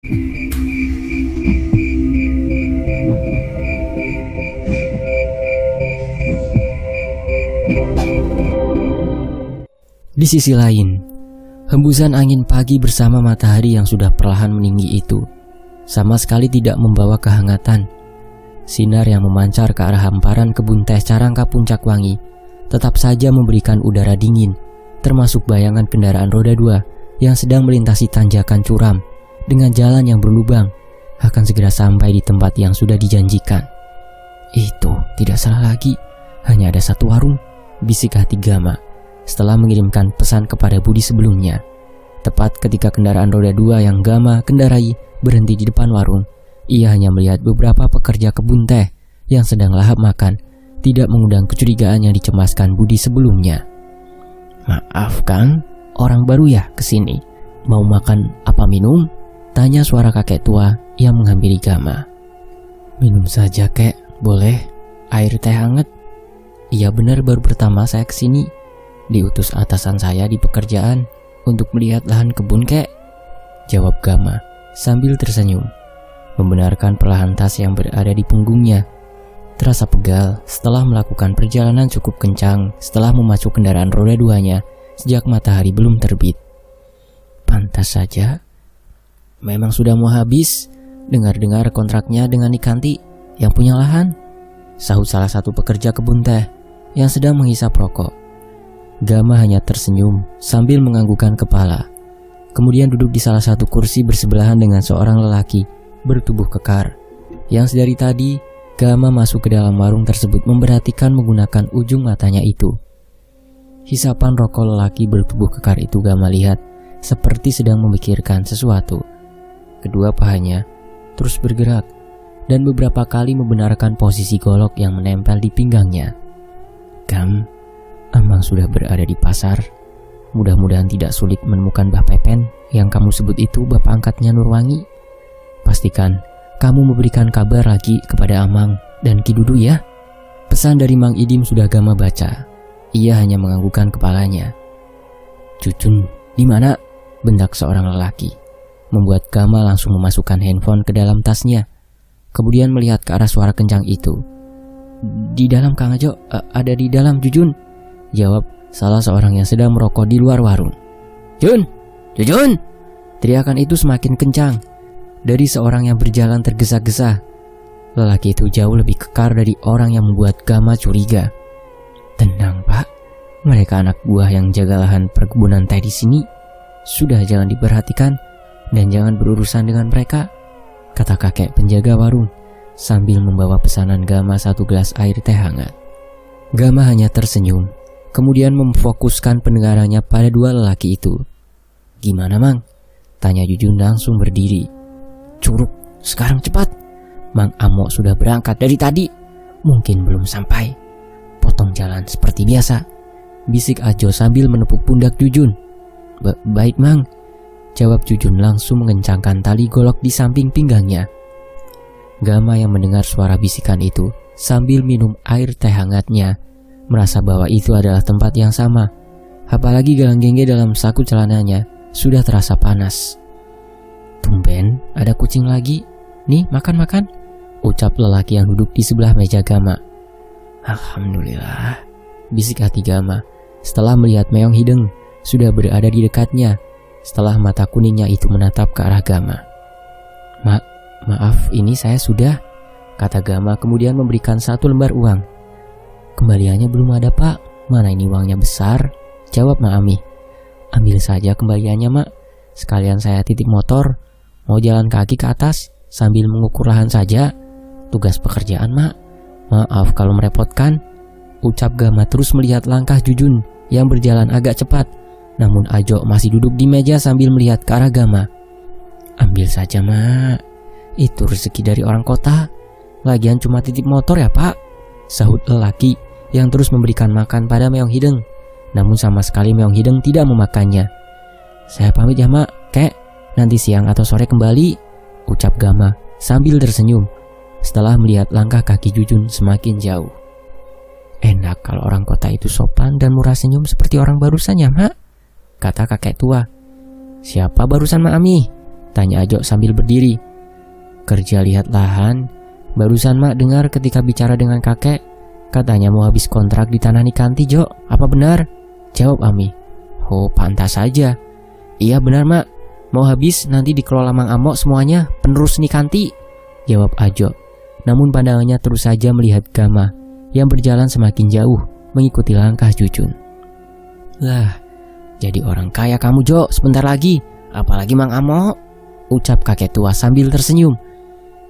Di sisi lain, hembusan angin pagi bersama matahari yang sudah perlahan meninggi itu sama sekali tidak membawa kehangatan. Sinar yang memancar ke arah hamparan kebun teh Carangka Puncak Wangi tetap saja memberikan udara dingin, termasuk bayangan kendaraan roda 2 yang sedang melintasi tanjakan curam dengan jalan yang berlubang akan segera sampai di tempat yang sudah dijanjikan. Itu tidak salah lagi, hanya ada satu warung, bisik hati Gama setelah mengirimkan pesan kepada Budi sebelumnya. Tepat ketika kendaraan roda 2 yang Gama kendarai berhenti di depan warung, ia hanya melihat beberapa pekerja kebun teh yang sedang lahap makan, tidak mengundang kecurigaan yang dicemaskan Budi sebelumnya. "Maaf Kang, orang baru ya kesini. Mau makan apa minum?" tanya suara kakek tua yang menghampiri Gama. "Minum saja kek, boleh? Air teh hangat." "Iya benar, baru pertama saya kesini. Diutus atasan saya di pekerjaan untuk melihat lahan kebun kek," jawab Gama sambil tersenyum, membenarkan perlahan tas yang berada di punggungnya. Terasa pegal setelah melakukan perjalanan cukup kencang setelah memacu kendaraan roda 2-nya sejak matahari belum terbit. "Pantas saja. Memang sudah mau habis. Dengar-dengar kontraknya dengan Nikanti yang punya lahan," sahut salah satu pekerja kebun teh yang sedang menghisap rokok. Gama hanya tersenyum sambil menganggukkan kepala. Kemudian duduk di salah satu kursi bersebelahan dengan seorang lelaki bertubuh kekar yang sedari tadi Gama masuk ke dalam warung tersebut memperhatikan menggunakan ujung matanya itu. Hisapan rokok lelaki bertubuh kekar itu Gama lihat seperti sedang memikirkan sesuatu. Kedua pahanya terus bergerak dan beberapa kali membenarkan posisi golok yang menempel di pinggangnya. "Gam, Amang sudah berada di pasar. Mudah-mudahan tidak sulit menemukan Mbah Pepen yang kamu sebut itu bapak angkatnya Nurwangi. Pastikan kamu memberikan kabar lagi kepada Amang dan Ki Dudu ya." Pesan dari Mang Idim sudah Gama baca. Ia hanya menganggukkan kepalanya. "Cucun, di mana?" bentak seorang lelaki, membuat Gama langsung memasukkan handphone ke dalam tasnya. Kemudian melihat ke arah suara kencang itu. "Di dalam Kang Ajo, ada di dalam Jujun," jawab salah seorang yang sedang merokok di luar warung. "Jun! Jujun!" Teriakan itu semakin kencang dari seorang yang berjalan tergesa-gesa. Lelaki itu jauh lebih kekar dari orang yang membuat Gama curiga. "Tenang Pak, mereka anak buah yang jaga lahan perkebunan teh di sini. Sudah jangan diperhatikan dan jangan berurusan dengan mereka," kata kakek penjaga warung sambil membawa pesanan Gama satu gelas air teh hangat. Gama hanya tersenyum, kemudian memfokuskan pendengarannya pada dua lelaki itu. "Gimana Mang?" tanya Jujun langsung berdiri. "Curug, sekarang cepat. Mang Amo sudah berangkat dari tadi. Mungkin belum sampai. Potong jalan seperti biasa," bisik Ajo sambil menepuk pundak Jujun. Baik Mang," jawab Jujun langsung mengencangkan tali golok di samping pinggangnya. Gama yang mendengar suara bisikan itu sambil minum air teh hangatnya merasa bahwa itu adalah tempat yang sama. Apalagi galang gengge dalam saku celananya sudah terasa panas. "Tumben ada kucing lagi. Nih makan-makan," ucap lelaki yang duduk di sebelah meja Gama. "Alhamdulillah," bisik hati Gama setelah melihat Meong Hideng sudah berada di dekatnya setelah mata kuningnya itu menatap ke arah Gama. Maaf, ini saya sudah," kata Gama kemudian memberikan satu lembar uang. "Kembaliannya belum ada Pak. Mana ini uangnya besar," jawab Mak Ami. "Ambil saja kembaliannya Mak. Sekalian saya titip motor. Mau jalan kaki ke atas sambil mengukur lahan saja. Tugas pekerjaan Mak. Maaf kalau merepotkan," ucap Gama terus melihat langkah Jujun yang berjalan agak cepat. Namun Ajo masih duduk di meja sambil melihat ke arah Gama. "Ambil saja Mak. Itu rezeki dari orang kota. Lagian cuma titip motor ya Pak," sahut lelaki yang terus memberikan makan pada Meong Hideng. Namun sama sekali Meong Hideng tidak memakannya. "Saya pamit ya Mak, kek. Nanti siang atau sore kembali," ucap Gama sambil tersenyum setelah melihat langkah kaki Jujun semakin jauh. "Enak kalau orang kota itu sopan dan murah senyum seperti orang barusan ya Mak," kata kakek tua. "Siapa barusan Mak Ami?" Tanya Ajo sambil berdiri. Kerja lihat lahan. Barusan mak dengar ketika bicara dengan kakek, katanya mau habis kontrak di tanah Nikanti, Jo. Apa benar? Jawab Ami. Oh, pantas saja. Iya benar mak, mau habis nanti dikelola Mang Amok semuanya, penerus Nikanti, jawab Ajo. Namun pandangannya terus saja melihat Gama yang berjalan semakin jauh mengikuti langkah Jujun. Lah, jadi orang kaya kamu, Jo, sebentar lagi, apalagi Mang Amok, ucap kakek tua sambil tersenyum.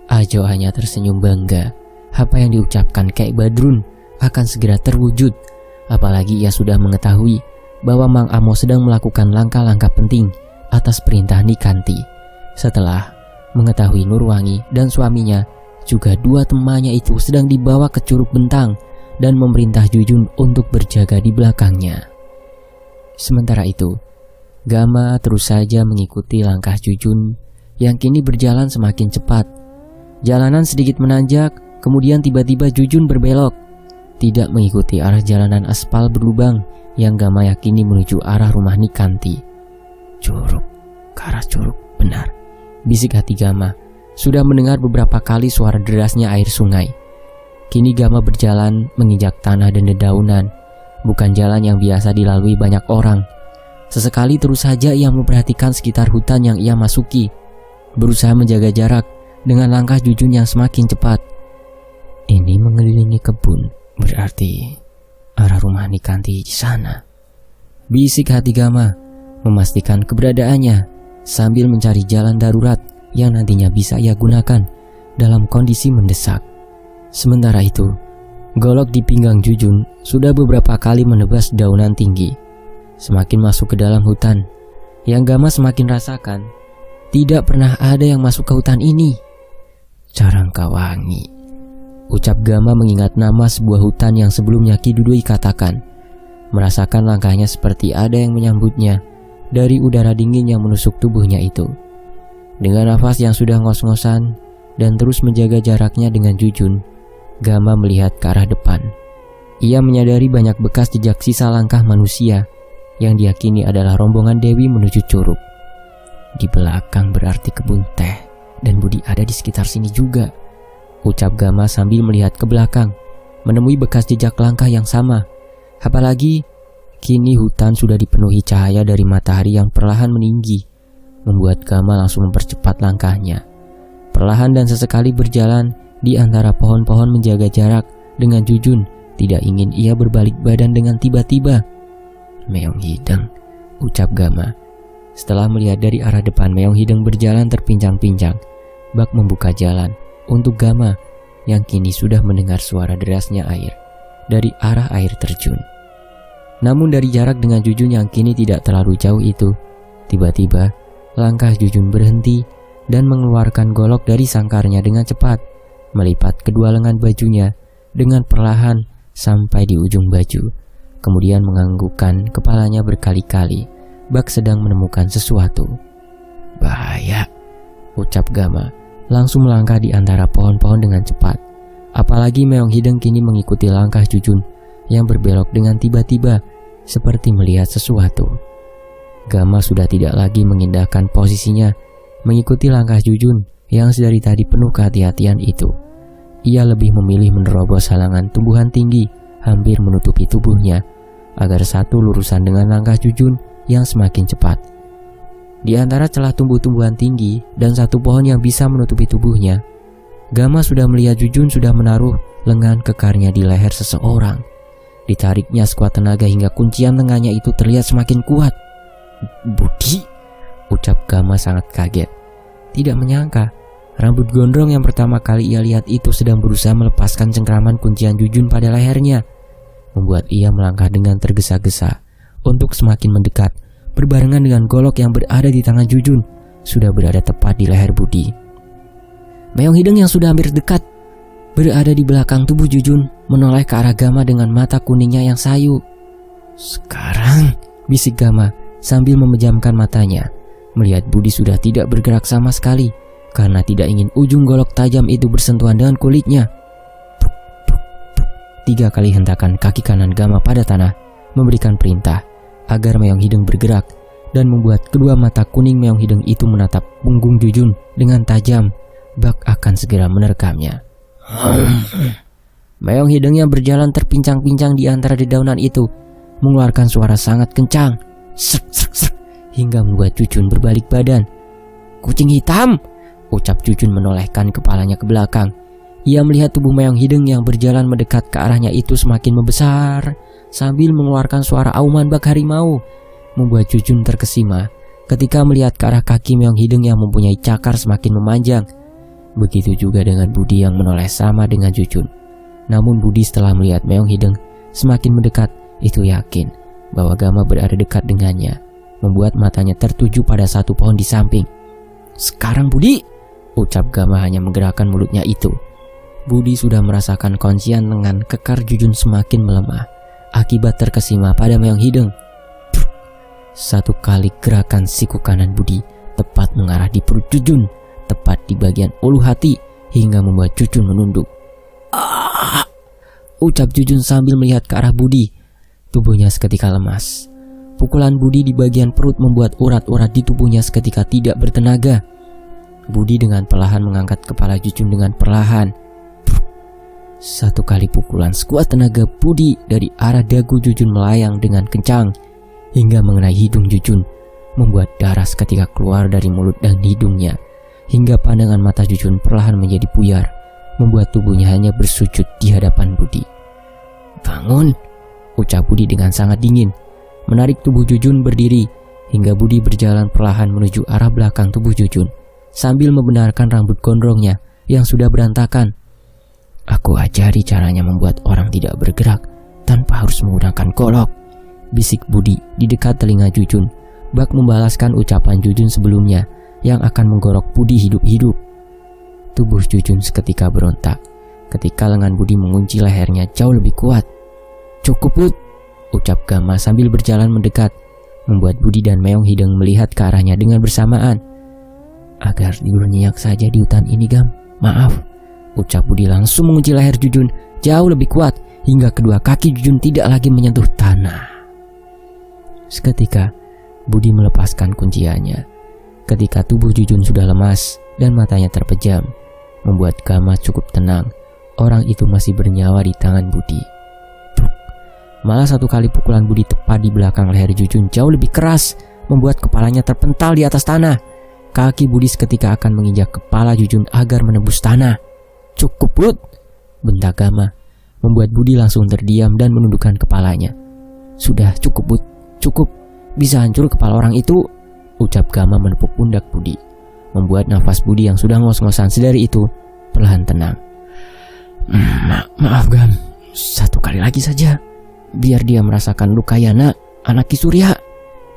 Ajo hanya tersenyum bangga. Apa yang diucapkan Kek Badrun akan segera terwujud, apalagi ia sudah mengetahui bahwa Mang Amo sedang melakukan langkah-langkah penting atas perintah Nikanti. Setelah mengetahui Nurwangi dan suaminya, juga dua temannya itu sedang dibawa ke Curug Bentang dan memerintah Jujun untuk berjaga di belakangnya. Sementara itu, Gama terus saja mengikuti langkah Jujun yang kini berjalan semakin cepat. Jalanan sedikit menanjak, kemudian tiba-tiba Jujun berbelok, tidak mengikuti arah jalanan aspal berlubang yang Gama yakini menuju arah rumah Nikanti. Curug, ke arah curug, benar, bisik hati Gama. Sudah mendengar beberapa kali suara derasnya air sungai. Kini Gama berjalan menginjak tanah dan dedaunan, bukan jalan yang biasa dilalui banyak orang. Sesekali terus saja ia memperhatikan sekitar hutan yang ia masuki, berusaha menjaga jarak dengan langkah Jujun yang semakin cepat. Ini mengelilingi kebun, berarti arah rumah Nikanti di sana, bisik hati Gama, memastikan keberadaannya sambil mencari jalan darurat yang nantinya bisa ia gunakan dalam kondisi mendesak. Sementara itu, golok di pinggang Jujun sudah beberapa kali menebas daunan tinggi. Semakin masuk ke dalam hutan, yang Gama semakin rasakan tidak pernah ada yang masuk ke hutan ini. Carangkawangi, ucap Gama mengingat nama sebuah hutan yang sebelumnya Ki Dudui katakan. Merasakan langkahnya seperti ada yang menyambutnya dari udara dingin yang menusuk tubuhnya itu. Dengan nafas yang sudah ngos-ngosan dan terus menjaga jaraknya dengan Jujun, Gama melihat ke arah depan. Ia menyadari banyak bekas jejak sisa langkah manusia yang diyakini adalah rombongan Dewi menuju curug. Di belakang berarti kebun teh, dan Budi ada di sekitar sini juga, ucap Gama sambil melihat ke belakang, menemui bekas jejak langkah yang sama. Apalagi kini hutan sudah dipenuhi cahaya dari matahari yang perlahan meninggi, membuat Gama langsung mempercepat langkahnya. Perlahan dan sesekali berjalan di antara pohon-pohon menjaga jarak dengan Jujun. Tidak ingin ia berbalik badan dengan tiba-tiba. Meong Hideng, ucap Gama. Setelah melihat dari arah depan Meong Hideng berjalan terpincang-pincang, bak membuka jalan untuk Gama yang kini sudah mendengar suara derasnya air dari arah air terjun. Namun dari jarak dengan Jujun yang kini tidak terlalu jauh itu, tiba-tiba langkah Jujun berhenti dan mengeluarkan golok dari sangkarnya dengan cepat, melipat kedua lengan bajunya dengan perlahan sampai di ujung baju, kemudian menganggukkan kepalanya berkali-kali, bak sedang menemukan sesuatu. Bahaya, ucap Gama, langsung melangkah di antara pohon-pohon dengan cepat. Apalagi Meong Hideng kini mengikuti langkah Jujun yang berbelok dengan tiba-tiba seperti melihat sesuatu. Gama sudah tidak lagi mengindahkan posisinya, mengikuti langkah Jujun yang sedari tadi penuh kehati-hatian itu. Ia lebih memilih menerobos halangan tumbuhan tinggi hampir menutupi tubuhnya, agar satu lurusan dengan langkah Jujun yang semakin cepat. Di antara celah tumbuh-tumbuhan tinggi dan satu pohon yang bisa menutupi tubuhnya, Gama sudah melihat Jujun sudah menaruh lengan kekarnya di leher seseorang. Ditariknya sekuat tenaga hingga kuncian lengannya itu terlihat semakin kuat. Budi, ucap Gama sangat kaget. Tidak menyangka rambut gondrong yang pertama kali ia lihat itu sedang berusaha melepaskan cengkraman kuncian Jujun pada lehernya, membuat ia melangkah dengan tergesa-gesa untuk semakin mendekat, berbarengan dengan golok yang berada di tangan Jujun sudah berada tepat di leher Budi. Meong Hideng yang sudah hampir dekat berada di belakang tubuh Jujun, menoleh ke arah Gama dengan mata kuningnya yang sayu. Sekarang, bisik Gama sambil memejamkan matanya, melihat Budi sudah tidak bergerak sama sekali karena tidak ingin ujung golok tajam itu bersentuhan dengan kulitnya. Bruk, bruk, bruk. 3 kali hentakan kaki kanan Gama pada tanah memberikan perintah agar Meong Hideng bergerak dan membuat kedua mata kuning Meong Hideng itu menatap punggung Jujun dengan tajam. Bak akan segera menerkamnya. Meong Hideng yang berjalan terpincang-pincang di antara dedaunan itu mengeluarkan suara sangat kencang, sek sek sek, hingga membuat Jujun berbalik badan. "Kucing hitam!" ucap Jujun menolehkan kepalanya ke belakang. Ia melihat tubuh Meong Hideng yang berjalan mendekat ke arahnya itu semakin membesar sambil mengeluarkan suara auman bak harimau, membuat Jujun terkesima ketika melihat ke arah kaki Meong Hideng yang mempunyai cakar semakin memanjang. Begitu juga dengan Budi yang menoleh sama dengan Jujun. Namun Budi setelah melihat Meong Hideng semakin mendekat, itu yakin bahwa Gama berada dekat dengannya, membuat matanya tertuju pada satu pohon di samping. "Sekarang Budi!" ucap Gama hanya menggerakkan mulutnya itu. Budi sudah merasakan kuncian lengan kekar Jujun semakin melemah akibat terkesima pada Meong Hideng. Satu kali gerakan siku kanan Budi tepat mengarah di perut Jujun, tepat di bagian ulu hati, hingga membuat Jujun menunduk. "Ah!" ucap Jujun sambil melihat ke arah Budi. Tubuhnya seketika lemas. Pukulan Budi di bagian perut membuat urat-urat di tubuhnya seketika tidak bertenaga. Budi dengan perlahan mengangkat kepala Jujun dengan perlahan. Satu kali pukulan sekuat tenaga Budi dari arah dagu Jujun melayang dengan kencang hingga mengenai hidung Jujun, membuat darah seketika keluar dari mulut dan hidungnya, hingga pandangan mata Jujun perlahan menjadi buyar, membuat tubuhnya hanya bersujud di hadapan Budi. "Bangun!" ucap Budi dengan sangat dingin, menarik tubuh Jujun berdiri hingga Budi berjalan perlahan menuju arah belakang tubuh Jujun sambil membenarkan rambut gondrongnya yang sudah berantakan. "Aku ajari caranya membuat orang tidak bergerak tanpa harus menggunakan golok," bisik Budi di dekat telinga Jujun, bak membalaskan ucapan Jujun sebelumnya yang akan menggorok Budi hidup-hidup. Tubuh Jujun seketika berontak ketika lengan Budi mengunci lehernya jauh lebih kuat. "Cukup, Bud!" ucap Gama sambil berjalan mendekat, membuat Budi dan Meong Hideng melihat ke arahnya dengan bersamaan. "Agar tidur nyenyak saja di hutan ini, Gam. Maaf," ucap Budi langsung mengunci leher Jujun jauh lebih kuat hingga kedua kaki Jujun tidak lagi menyentuh tanah. Seketika Budi melepaskan kunciannya ketika tubuh Jujun sudah lemas dan matanya terpejam, membuat Gama cukup tenang. Orang itu masih bernyawa di tangan Budi. Malah satu kali pukulan Budi tepat di belakang leher Jujun jauh lebih keras, membuat kepalanya terpental di atas tanah. Kaki Budi seketika akan menginjak kepala Jujun agar menembus tanah. "Cukup, Bud!" bentak Gama, membuat Budi langsung terdiam dan menundukkan kepalanya. "Sudah cukup, Bud, cukup. Bisa hancur kepala orang itu," ucap Gama menepuk pundak Budi, membuat nafas Budi yang sudah ngos-ngosan sedari itu perlahan tenang. Maaf Gam, satu kali lagi saja, biar dia merasakan luka Yana, anak Ki Surya,"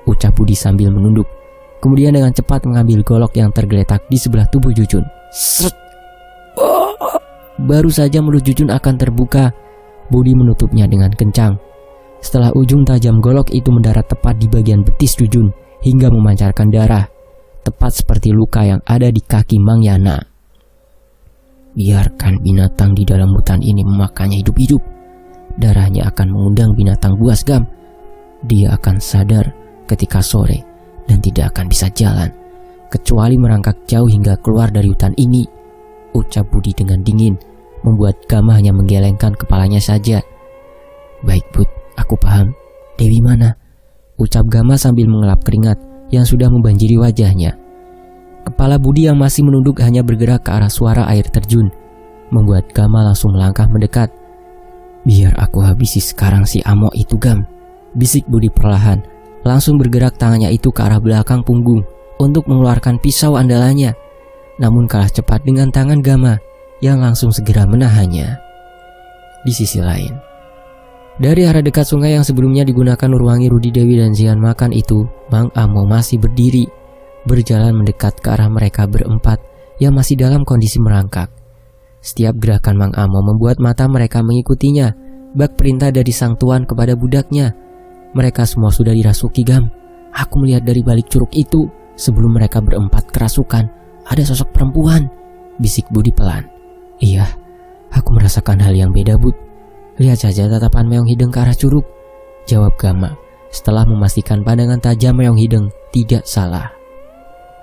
ucap Budi sambil menunduk. Kemudian dengan cepat mengambil golok yang tergeletak di sebelah tubuh Jujun. Sret! Baru saja mulut Jujun akan terbuka, Budi menutupnya dengan kencang. Setelah ujung tajam golok itu mendarat tepat di bagian betis Jujun hingga memancarkan darah, tepat seperti luka yang ada di kaki Mang Yana. "Biarkan binatang di dalam hutan ini memakannya hidup-hidup. Darahnya akan mengundang binatang buas, Gam. Dia akan sadar ketika sore dan tidak akan bisa jalan, kecuali merangkak jauh hingga keluar dari hutan ini," ucap Budi dengan dingin, membuat Gama hanya menggelengkan kepalanya saja. "Baik Bud, aku paham. Dewi mana?" ucap Gama sambil mengelap keringat yang sudah membanjiri wajahnya. Kepala Budi yang masih menunduk hanya bergerak ke arah suara air terjun, membuat Gama langsung melangkah mendekat. "Biar aku habisi sekarang si Amok itu, Gam," bisik Budi perlahan, langsung bergerak tangannya itu ke arah belakang punggung untuk mengeluarkan pisau andalannya, namun kalah cepat dengan tangan Gama yang langsung segera menahannya. Di sisi lain, dari arah dekat sungai yang sebelumnya digunakan Nurwangi, Rudi Dewi dan Zian makan itu, Mang Amo masih berdiri, berjalan mendekat ke arah mereka berempat yang masih dalam kondisi merangkak. Setiap gerakan Mang Amo membuat mata mereka mengikutinya, bak perintah dari sang tuan kepada budaknya. Mereka semua sudah dirasuki, Gam. Aku melihat dari balik curug itu, sebelum mereka berempat kerasukan, ada sosok perempuan, bisik Budi pelan. "Iya, aku merasakan hal yang beda, Bud. Lihat saja tatapan Meong Hideng ke arah curug," jawab Gama setelah memastikan pandangan tajam Meong Hideng tidak salah.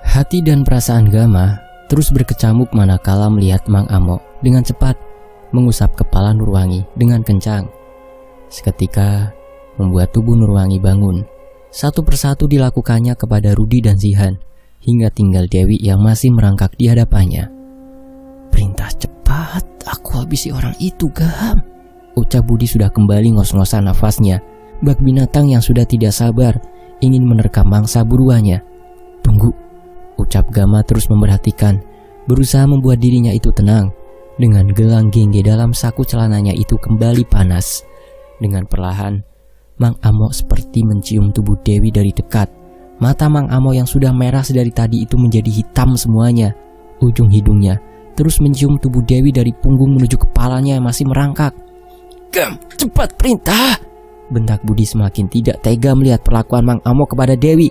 Hati dan perasaan Gama terus berkecamuk manakala melihat Mang Amo dengan cepat mengusap kepala Nurwangi dengan kencang. Seketika membuat tubuh Nurwangi bangun. Satu persatu dilakukannya kepada Rudi dan Zihan, hingga tinggal Dewi yang masih merangkak di hadapannya. "Perintah cepat, aku habisi orang itu, Gam," ucap Budi sudah kembali ngos-ngosan nafasnya, bak binatang yang sudah tidak sabar ingin menerkam mangsa buruannya. "Tunggu," ucap Gama terus memperhatikan, berusaha membuat dirinya itu tenang. Dengan gelang gengge dalam saku celananya itu kembali panas. Dengan perlahan, Mang Amo seperti mencium tubuh Dewi dari dekat. Mata Mang Amo yang sudah merah sedari tadi itu menjadi hitam semuanya. Ujung hidungnya terus mencium tubuh Dewi dari punggung menuju kepalanya yang masih merangkak. "Gam, cepat perintah!" bentak Budi semakin tidak tega melihat perlakuan Mang Amo kepada Dewi.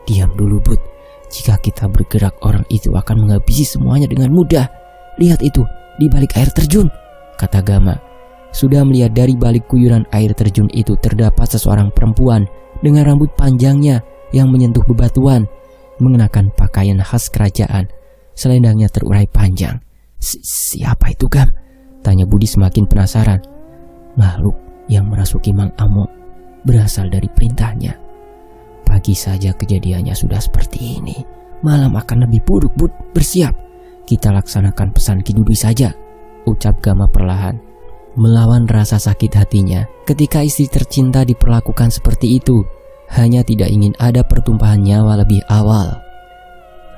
"Diam dulu, Bud. Jika kita bergerak, orang itu akan menghabisi semuanya dengan mudah. Lihat itu, di balik air terjun," kata Gama. Sudah melihat dari balik kuyuran air terjun itu terdapat seseorang perempuan dengan rambut panjangnya yang menyentuh bebatuan, mengenakan pakaian khas kerajaan. Selendangnya terurai panjang. Siapa itu, Gam?" tanya Budi semakin penasaran. "Makhluk yang merasuki Mang Amo berasal dari perintahnya. Pagi saja kejadiannya sudah seperti ini, malam akan lebih buruk, Bud. Bersiap. Kita laksanakan pesan Ki Dudui saja," ucap Gama perlahan, melawan rasa sakit hatinya ketika istri tercinta diperlakukan seperti itu. Hanya tidak ingin ada pertumpahan nyawa lebih awal.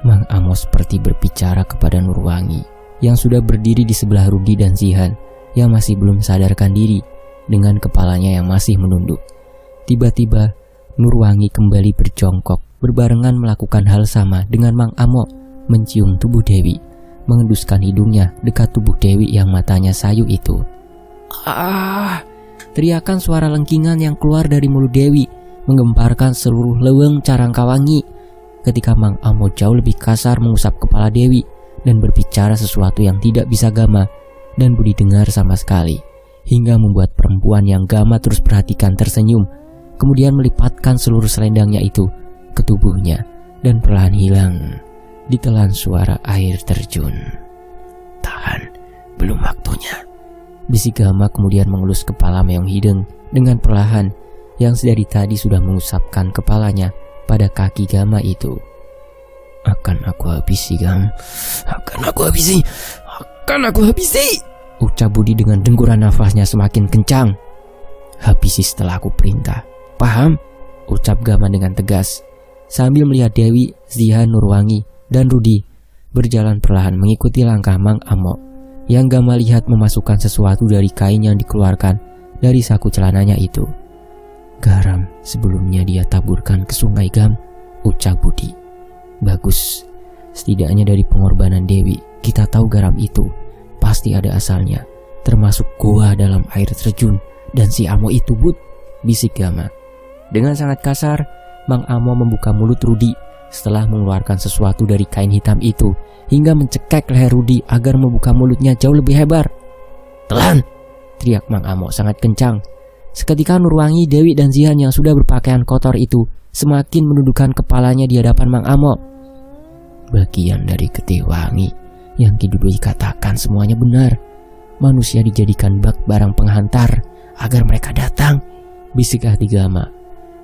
Mang Amo seperti berbicara kepada Nurwangi yang sudah berdiri di sebelah Rudi dan Zihan yang masih belum sadarkan diri dengan kepalanya yang masih menunduk. Tiba-tiba Nurwangi kembali berjongkok berbarengan melakukan hal sama dengan Mang Amo, mencium tubuh Dewi, mengenduskan hidungnya dekat tubuh Dewi yang matanya sayu itu. "Ah!" teriakan suara lengkingan yang keluar dari mulut Dewi menggemparkan seluruh leweng Carangkawangi ketika Mang Amo jauh lebih kasar mengusap kepala Dewi dan berbicara sesuatu yang tidak bisa Gama dan Budi dengar sama sekali, hingga membuat perempuan yang Gama terus perhatikan tersenyum, kemudian melipatkan seluruh selendangnya itu ke tubuhnya dan perlahan hilang ditelan suara air terjun. "Tahan, belum waktunya," bisik Gama kemudian mengelus kepala Meong Hideng dengan perlahan yang sedari tadi sudah mengusapkan kepalanya pada kaki Gama itu. "Akan aku habisi, Gam. Akan aku habisi. Akan aku habisi," ucap Budi dengan dengkuran nafasnya semakin kencang. "Habisi setelah aku perintah. Paham?" ucap Gama dengan tegas, sambil melihat Dewi, Zihan, Nurwangi, dan Rudi berjalan perlahan mengikuti langkah Mang Amo yang Gama lihat memasukkan sesuatu dari kain yang dikeluarkan dari saku celananya itu. "Garam sebelumnya dia taburkan ke sungai, Gam," ucap Budi. "Bagus, setidaknya dari pengorbanan Dewi kita tahu garam itu pasti ada asalnya, termasuk goa dalam air terjun dan si Amo itu, Bud," bisik Gama. Dengan sangat kasar, Mang Amo membuka mulut Rudi setelah mengeluarkan sesuatu dari kain hitam itu hingga mencekek leher Rudi agar membuka mulutnya jauh lebih lebar. "Telan!" teriak Mang Amo sangat kencang. Seketika Nurwangi, Dewi, dan Zihan yang sudah berpakaian kotor itu semakin menundukkan kepalanya di hadapan Mang Amo. "Bagian dari getih wangi yang Ki Dudui katakan semuanya benar. Manusia dijadikan bak barang penghantar agar mereka datang," bisik hati Gama,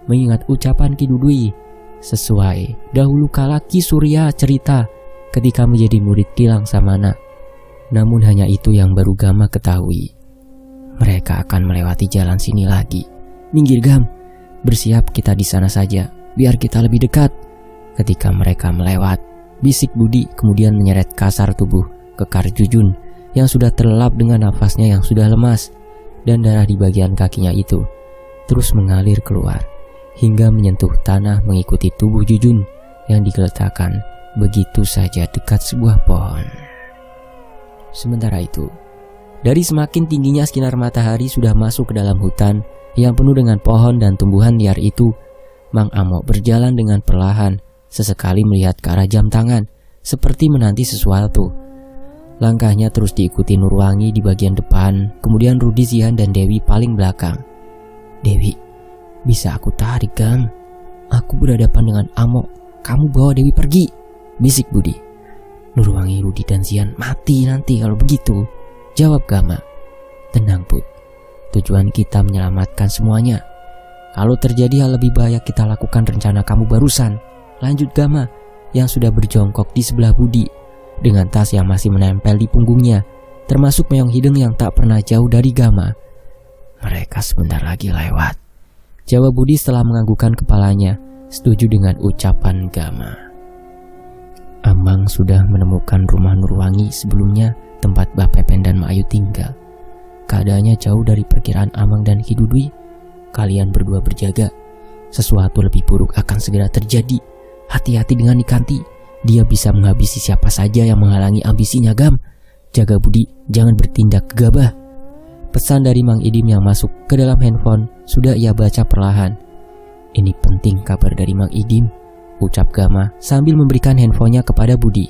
mengingat ucapan Ki Dudui sesuai dahulu kala Ki Surya cerita ketika menjadi murid Gilang Samana. Namun hanya itu yang baru Gama ketahui. Mereka akan melewati jalan sini lagi. "Minggir, Gam. Bersiap, kita di sana saja, biar kita lebih dekat." Ketika mereka melewat, bisik Budi kemudian menyeret kasar tubuh ke Karjujun yang sudah terlelap dengan nafasnya yang sudah lemas, dan darah di bagian kakinya itu terus mengalir keluar hingga menyentuh tanah mengikuti tubuh Jujun yang digeletakkan begitu saja dekat sebuah pohon. Sementara itu, dari semakin tingginya sinar matahari sudah masuk ke dalam hutan yang penuh dengan pohon dan tumbuhan liar itu, Mang Amo berjalan dengan perlahan, sesekali melihat ke arah jam tangan seperti menanti sesuatu. Langkahnya terus diikuti Nurwangi di bagian depan, kemudian Rudi, Zihan, dan Dewi paling belakang. "Dewi, Bisa aku tarik, Gam. Aku berhadapan dengan Amo. Kamu bawa Dewi pergi, bisik Budi. Nurwangi, Rudi, dan Zihan mati nanti kalau begitu, jawab Gama. Tenang, Bud. Tujuan kita menyelamatkan semuanya. Kalau terjadi hal lebih bahaya, kita lakukan rencana kamu barusan, lanjut Gama yang sudah berjongkok di sebelah Budi dengan tas yang masih menempel di punggungnya, termasuk Meong Hideng yang tak pernah jauh dari Gama. Mereka sebentar lagi lewat, jawab Budi setelah menganggukkan kepalanya, setuju dengan ucapan Gama. Amang sudah menemukan rumah Nurwangi sebelumnya, tempat Mbah Pepen dan Mak Ayu tinggal. Keadaannya jauh dari perkiraan Amang dan Ki Dudui. Kalian berdua berjaga. Sesuatu lebih buruk akan segera terjadi. Hati-hati dengan Nikanti. Dia bisa menghabisi siapa saja yang menghalangi ambisinya, Gam. Jaga Budi, jangan bertindak gegabah. Pesan dari Mang Idim yang masuk ke dalam handphone sudah ia baca perlahan. Ini penting kabar dari Mang Idim, ucap Gama sambil memberikan handphonenya kepada Budi.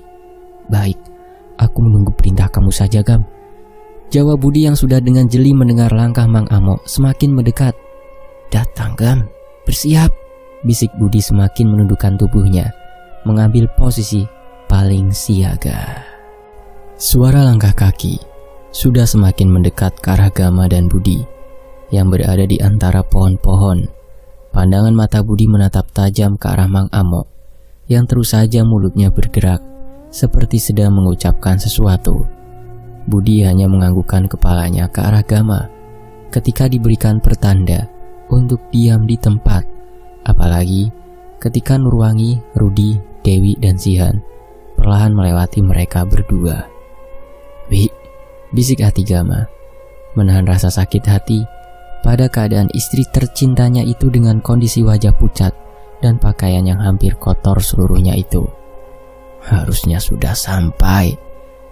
Baik, aku menunggu perintah kamu saja, Gam, jawab Budi yang sudah dengan jeli mendengar langkah Mang Amo semakin mendekat. Datang, Gam, bersiap, bisik Budi semakin menundukkan tubuhnya, mengambil posisi paling siaga. Suara langkah kaki sudah semakin mendekat ke arah Gama dan Budi yang berada di antara pohon-pohon. Pandangan mata Budi menatap tajam ke arah Mang Amo yang terus saja mulutnya bergerak seperti sedang mengucapkan sesuatu. Budi hanya menganggukkan kepalanya ke arah Gama ketika diberikan pertanda untuk diam di tempat, apalagi ketika Nurwangi, Rudi, Dewi, dan Zihan perlahan melewati mereka berdua. Wi, bisik hati Gama, menahan rasa sakit hati pada keadaan istri tercintanya itu dengan kondisi wajah pucat dan pakaian yang hampir kotor seluruhnya itu. Harusnya sudah sampai,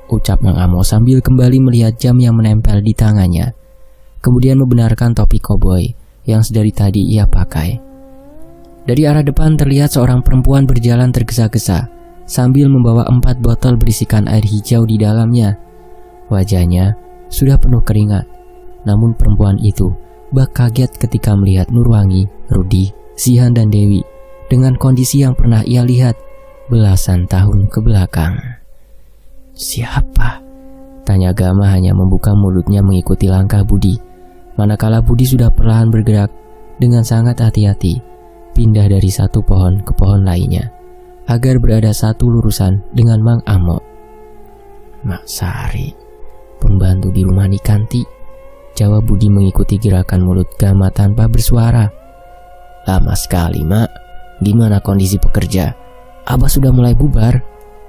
ucap Mang Amo sambil kembali melihat jam yang menempel di tangannya, kemudian membenarkan topi koboi yang sedari tadi ia pakai. Dari arah depan terlihat seorang perempuan berjalan tergesa-gesa sambil membawa 4 botol berisikan air hijau di dalamnya. Wajahnya sudah penuh keringat, namun perempuan itu bak kaget ketika melihat Nurwangi, Rudi, Zihan, dan Dewi dengan kondisi yang pernah ia lihat belasan tahun ke belakang. Siapa? Tanya Gama hanya membuka mulutnya mengikuti langkah Budi, manakala Budi sudah perlahan bergerak dengan sangat hati-hati pindah dari satu pohon ke pohon lainnya agar berada satu lurusan dengan Mang Amo. Mak Sari, pembantu di rumah Nikanti, jawab Budi mengikuti gerakan mulut Gama tanpa bersuara. Lama sekali, Mak. Gimana kondisi pekerja? Abah sudah mulai bubar,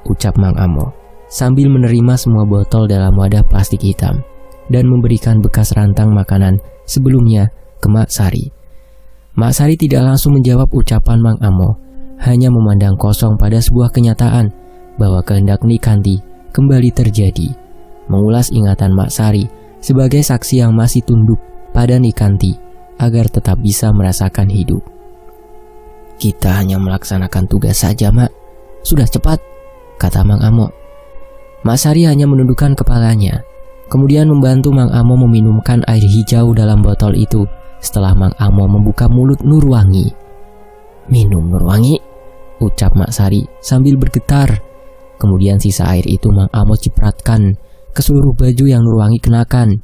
ucap Mang Amo sambil menerima semua botol dalam wadah plastik hitam dan memberikan bekas rantang makanan sebelumnya ke Mak Sari. Mak Sari tidak langsung menjawab ucapan Mang Amo, hanya memandang kosong pada sebuah kenyataan bahwa kehendak Nikanti kembali terjadi, mengulas ingatan Mak Sari sebagai saksi yang masih tunduk pada Nikanti agar tetap bisa merasakan hidup. Kita hanya melaksanakan tugas saja, Mak. Sudah cepat, kata Mang Amo. Mak Sari hanya menundukkan kepalanya, kemudian membantu Mang Amo meminumkan air hijau dalam botol itu setelah Mang Amo membuka mulut Nurwangi. Minum, Nurwangi, ucap Mak Sari sambil bergetar. Kemudian sisa air itu Mang Amo cipratkan ke seluruh baju yang Nurwangi kenakan.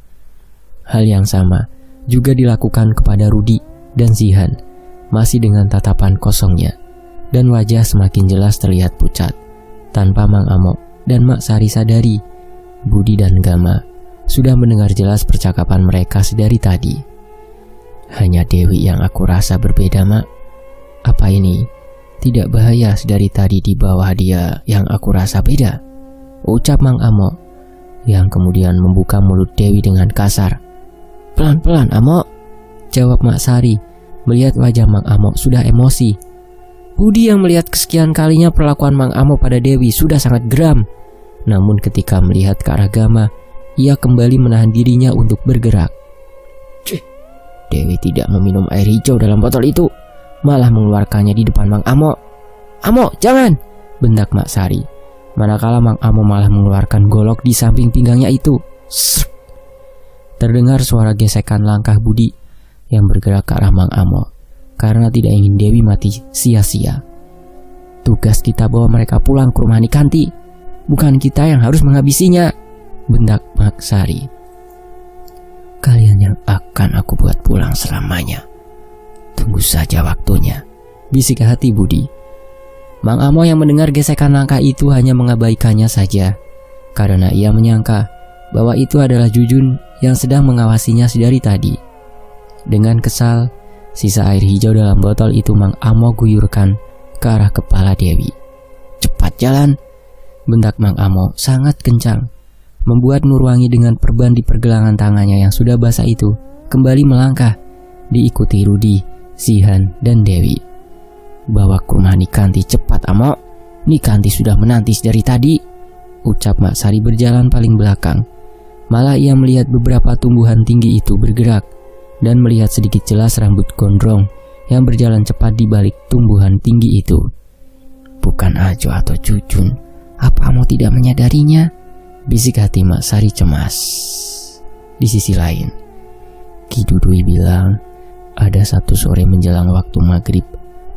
Hal yang sama juga dilakukan kepada Rudi dan Zihan, masih dengan tatapan kosongnya, dan wajah semakin jelas terlihat pucat. Tanpa Mang Amo dan Mak Sari sadari, Budi dan Gama sudah mendengar jelas percakapan mereka sedari tadi. Hanya Dewi yang aku rasa berbeda, Mak. Apa ini tidak bahaya sedari tadi di bawah dia yang aku rasa beda? Ucap Mang Amo, yang kemudian membuka mulut Dewi dengan kasar. Pelan-pelan, Amo, jawab Mak Sari melihat wajah Mang Amo sudah emosi. Budi yang melihat kesekian kalinya perlakuan Mang Amo pada Dewi sudah sangat geram. Namun ketika melihat ke arah Gama, ia kembali menahan dirinya untuk bergerak. Dewi tidak meminum air hijau dalam botol itu, malah mengeluarkannya di depan Mang Amo. Amo, jangan, bentak Mak Sari, manakala Mang Amo malah mengeluarkan golok di samping pinggangnya itu. Terdengar suara gesekan langkah Budi yang bergerak ke arah Mang Amo. karena tidak ingin Dewi mati sia-sia. Tugas kita bawa mereka pulang ke rumah Nikanti, bukan kita yang harus menghabisinya, bentak Mak Sari. Kalian yang akan aku buat pulang selamanya. Tunggu saja waktunya, bisik hati Budi. Mang Amo yang mendengar gesekan langkah itu hanya mengabaikannya saja, karena ia menyangka bahwa itu adalah Jujun yang sedang mengawasinya sedari tadi. Dengan kesal, sisa air hijau dalam botol itu Mang Amo guyurkan ke arah kepala Dewi. Cepat jalan, bentak Mang Amo sangat kencang, membuat Nurwangi dengan perban di pergelangan tangannya yang sudah basah itu kembali melangkah, diikuti Rudi, Sihan, dan Dewi. Bawa ke rumah Nikanti cepat, Amo. Nikanti sudah menanti dari tadi, ucap Mak Sari berjalan paling belakang. Malah ia melihat beberapa tumbuhan tinggi itu bergerak dan melihat sedikit jelas rambut gondrong yang berjalan cepat di balik tumbuhan tinggi itu. Bukan Ajo atau Jujun, apa Amo tidak menyadarinya? Bisik hati Mak Sari cemas. Di sisi lain, Ki Dudui bilang ada satu sore menjelang waktu maghrib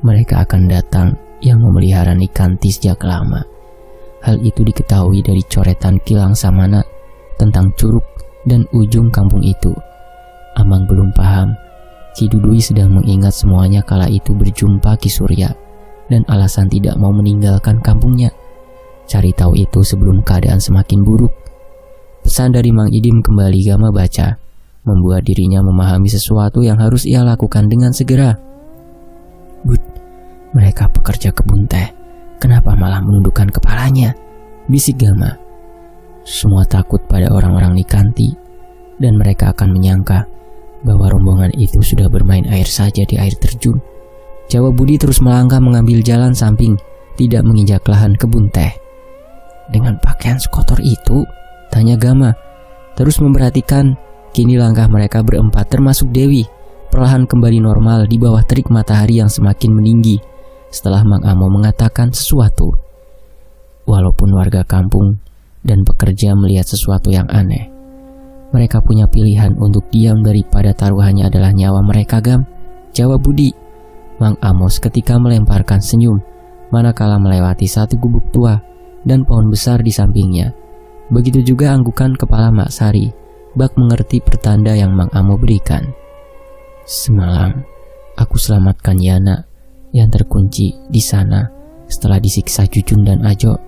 mereka akan datang yang memelihara Nikanti sejak lama. Hal itu diketahui dari coretan Kilang Samana tentang curug dan ujung kampung itu. Amang belum paham. Ki Dudui sedang mengingat semuanya kala itu berjumpa Ki Surya dan alasan tidak mau meninggalkan kampungnya. Cari tahu itu sebelum keadaan semakin buruk. Pesan dari Mang Idim kembali Gama baca, membuat dirinya memahami sesuatu yang harus ia lakukan dengan segera. Bud, mereka pekerja kebun teh, kenapa malah menundukkan kepalanya? Bisik Gama. Semua takut pada orang-orang Nikanti, dan mereka akan menyangka bahwa rombongan itu sudah bermain air saja di air terjun. Jawab Budi terus melangkah mengambil jalan samping, tidak menginjak lahan kebun teh. Dengan pakaian sekotor itu? Tanya Gama, terus memperhatikan kini langkah mereka berempat termasuk Dewi perlahan kembali normal di bawah terik matahari yang semakin meninggi setelah Mang Amo mengatakan sesuatu. Walaupun warga kampung dan pekerja melihat sesuatu yang aneh, mereka punya pilihan untuk diam daripada taruhannya adalah nyawa mereka, Gam, jawab Budi. Mang Amos ketika melemparkan senyum manakala melewati satu gubuk tua dan pohon besar di sampingnya. Begitu juga anggukan kepala Mak Sari, bak mengerti pertanda yang Mang Amo berikan. Semalam aku selamatkan Yana yang terkunci di sana setelah disiksa Jujun dan Ajo,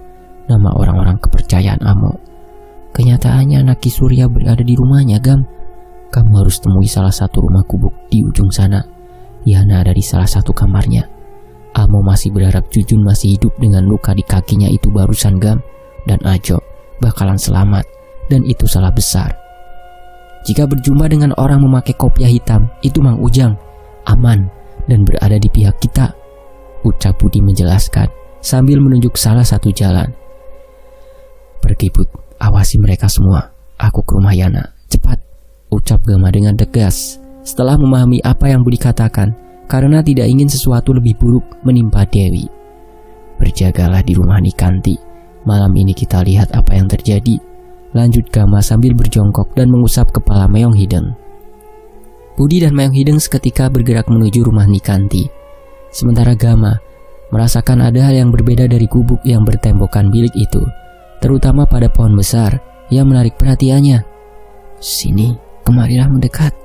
nama orang-orang kepercayaan Amo. Kenyataannya anak Ki Surya berada di rumahnya, Gam. Kamu harus temui salah satu rumah gubuk di ujung sana. Yana ada di salah satu kamarnya. Amo masih berharap Jujun masih hidup dengan luka di kakinya itu barusan, Gam. Dan Ajo bakalan selamat, dan itu salah besar. Jika berjumpa dengan orang memakai kopiah hitam, itu Mang Ujang, aman dan berada di pihak kita, ucap Budi menjelaskan sambil menunjuk salah satu jalan. Pergi Bud, awasi mereka semua. Aku ke rumah Yana, cepat, ucap Gama dengan tegas setelah memahami apa yang Budi katakan karena tidak ingin sesuatu lebih buruk menimpa Dewi. Berjagalah di rumah Nikanti. Malam ini kita lihat apa yang terjadi, lanjut Gama sambil berjongkok dan mengusap kepala Meong Hideng. Budi dan Meong Hideng seketika bergerak menuju rumah Nikanti. Sementara Gama merasakan ada hal yang berbeda dari gubuk yang bertembokkan bilik itu, terutama pada pohon besar yang menarik perhatiannya. Sini, kemarilah mendekat.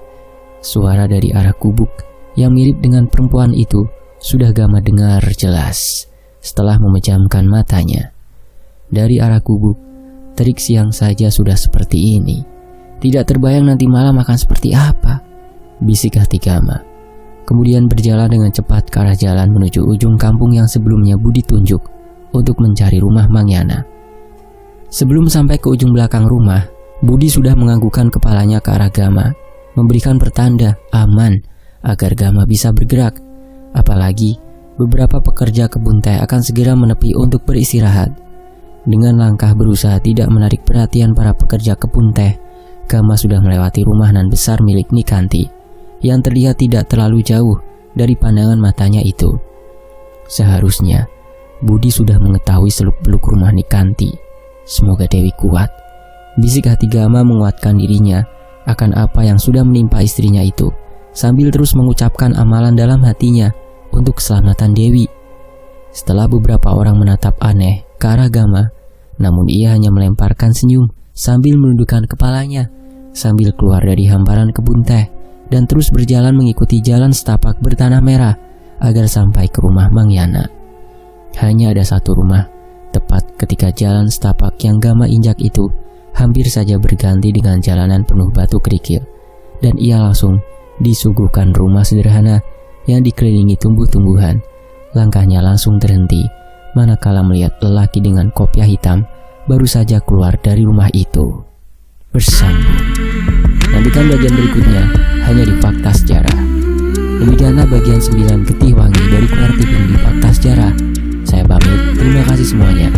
Suara dari arah gubuk yang mirip dengan perempuan itu sudah Gama dengar jelas setelah memejamkan matanya. Dari arah gubuk, terik siang saja sudah seperti ini. Tidak terbayang nanti malam akan seperti apa, bisik hati Gama. Kemudian berjalan dengan cepat ke arah jalan menuju ujung kampung yang sebelumnya Budi tunjuk untuk mencari rumah Mang Yana. Sebelum sampai ke ujung belakang rumah, Budi sudah menganggukkan kepalanya ke arah Gama, memberikan pertanda aman agar Gama bisa bergerak. Apalagi beberapa pekerja kebun teh akan segera menepi untuk beristirahat. Dengan langkah berusaha tidak menarik perhatian para pekerja kebun teh, Gama sudah melewati rumah nan besar milik Nikanti yang terlihat tidak terlalu jauh dari pandangan matanya itu. Seharusnya Budi sudah mengetahui seluk-beluk rumah Nikanti. Semoga Dewi kuat, bisik hati Gama menguatkan dirinya akan apa yang sudah menimpa istrinya itu sambil terus mengucapkan amalan dalam hatinya untuk keselamatan Dewi. Setelah beberapa orang menatap aneh ke arah Gama, namun ia hanya melemparkan senyum sambil menundukkan kepalanya sambil keluar dari hamparan kebun teh dan terus berjalan mengikuti jalan setapak bertanah merah agar sampai ke rumah Mang Yana. Hanya ada satu rumah, tepat ketika jalan setapak yang Gama injak itu hampir saja berganti dengan jalanan penuh batu kerikil, dan ia langsung disuguhkan rumah sederhana yang dikelilingi tumbuh-tumbuhan. Langkahnya langsung terhenti manakala melihat lelaki dengan kopiah hitam baru saja keluar dari rumah itu. Bersambung. Nantikan bagian berikutnya hanya di Fakta Sejarah. Demikianlah bagian 9 Getih Wangi dari Kuartipin di Fakta Sejarah. Saya pamit, terima kasih semuanya.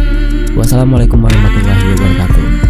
Wassalamualaikum warahmatullahi wabarakatuh.